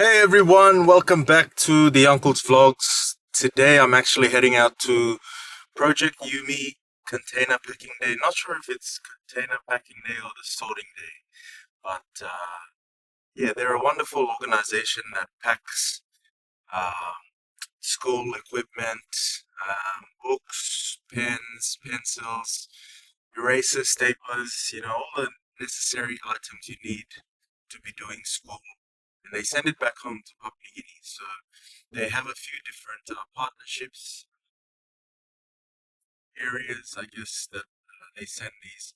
Hey everyone, welcome back to the Uncle's Vlogs. Today I'm actually heading out to Project Yumi Container Packing Day. Not sure if it's Container Packing Day or the Sorting Day, but yeah, they're a wonderful organization that packs school equipment, books, pens, pencils, erasers, staplers, all the necessary items you need to be doing school. And they send it back home to Papua New Guinea. So they have a few different partnerships areas, I guess, that they send these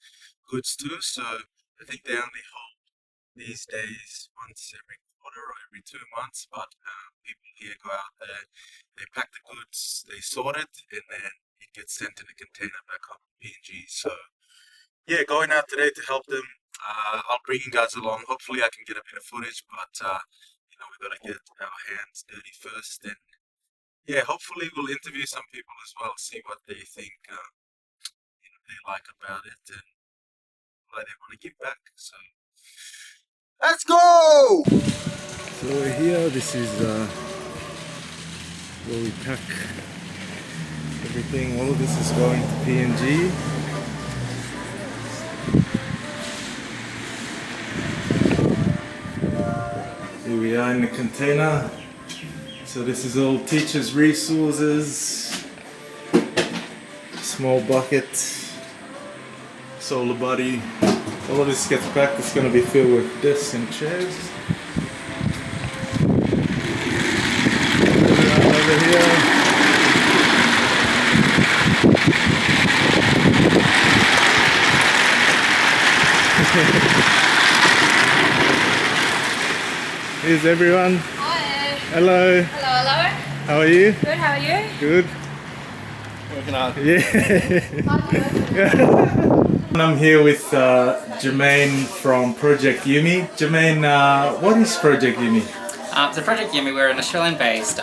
goods to. So I think they only hold these days once every quarter or every 2 months. But people here go out there, they pack the goods, they sort it, and then it gets sent in a container back home to PNG. So yeah, going out today to help them. I'll bring you guys along. Hopefully I can get a bit of footage, but we've got to get our hands dirty first. And yeah, hopefully we'll interview some people as well, see what they think they like about it and why they want to give back. So let's go! So we're here. This is where we pack everything. All of this is going to PNG. Here we are in the container. So this is all teachers' resources, small bucket, solar buddy. All of this gets packed. It's going to be filled with desks and chairs. Over here. Here's everyone. Hi. Hello. Hello. How are you? Good, how are you? Good. Working hard. Yeah. I'm here with Jermaine from Project Yumi. Jermaine, what is Project Yumi? So Project Yumi, we're an Australian-based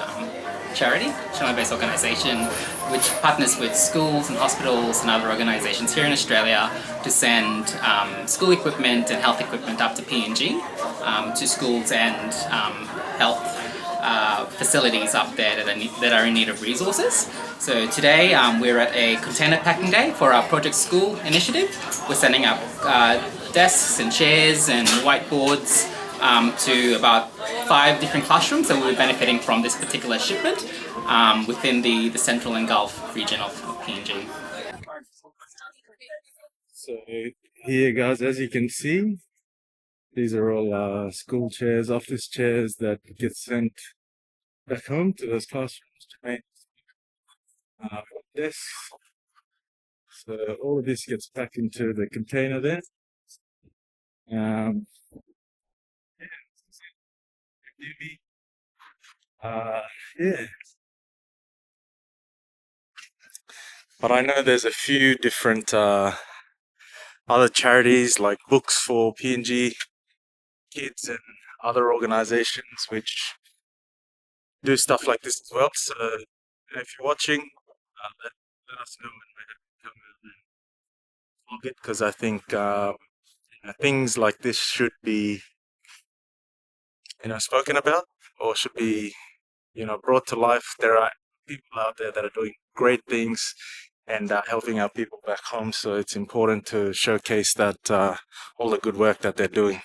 charity, Australian-based organisation which partners with schools and hospitals and other organisations here in Australia to send school equipment and health equipment up to PNG, to schools and health facilities up there that are in need of resources. So today we're at a container packing day for our Project School initiative. We're sending up desks and chairs and whiteboards to about 5 different classrooms that will be benefiting from this particular shipment within the Central and Gulf region of PNG. So here guys, as you can see, these are all school chairs, office chairs that get sent back home to those classrooms to make desks. So all of this gets packed into the container there. Yeah. But I know there's a few different other charities like Books for PNG Kids and other organizations which do stuff like this as well. So if you're watching, let us know when we come out and vlog it, because I think things like this should be spoken about, or should be brought to life. There are people out there that are doing great things and helping our people back home, so it's important to showcase that all the good work that they're doing.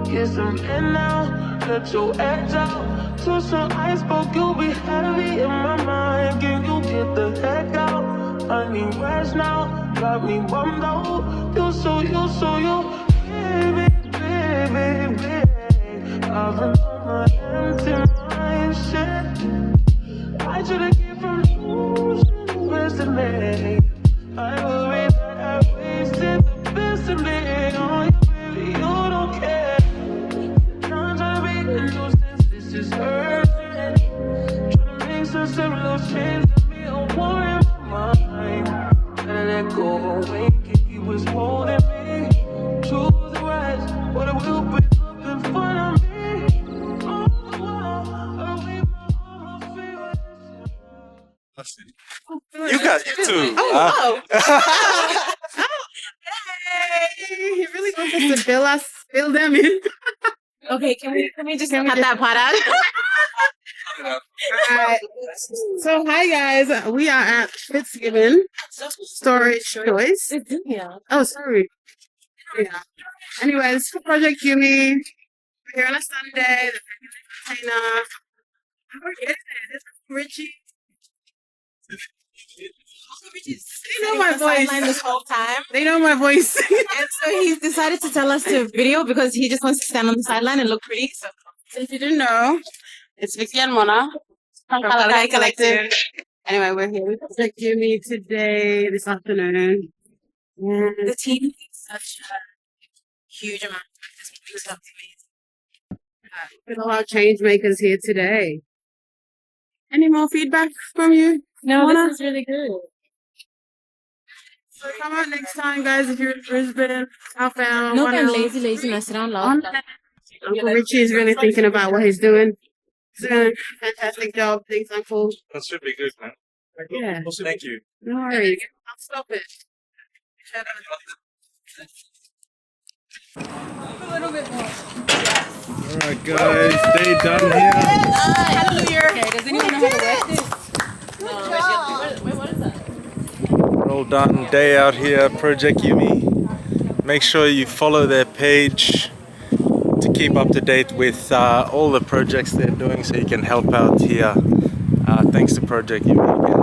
Get some in now, let your edge out. To some iceberg, you'll be heavy in my mind. Can you get the heck out? I need rest now, got me bummed out. You so, baby, baby, baby. I've been on my empty mind, shit. I should've came from losing the best of me. I worry that I wasted the best of me on you, baby, you don't care. This is urgent. Trying to make some little change to me. I want in my mind. Gotta let go away. He was holding me to the right. you be looking for me. Oh, wow, we almost feel it. You got you too. Oh, oh. Hey, he really wants us to fill them in. Okay, can we just cut that part out? Alright. So hi guys, we are at Fitzgibbon Storage Choice. Yeah. Oh, sorry. Yeah. Anyways, for Project Yumi, we're here on a Sunday. The container. I forget it. It's Richie. They know my voice. This whole time, They know my voice. and so he's decided to tell us to video because he just wants to stand on the sideline and look pretty. So If you didn't know, it's Vicky and Mona from Kalakai Collective. Anyway, we're here with Project Yumi today, this afternoon. And the team is such a huge amount of this moving stuff to me. with all our change makers here today. Any more feedback from you? No, Mona? this is really good. So come out next time, guys, if you're in Brisbane, Southbound. No, what I'm else? lazy, no, sit down, On love. that, Uncle Richie is really thinking about what he's doing. He's doing a fantastic job. Thanks, Uncle. That should be good, man. Yeah. Thank you. No worries. I'll stop it. Alright guys, day done here. Hallelujah. Okay, does anyone know how to work this? We're all done. Day out here, Project Yumi. Make sure you follow their page to keep up to date with all the projects they're doing so you can help out here. Thanks to Project Yumi again.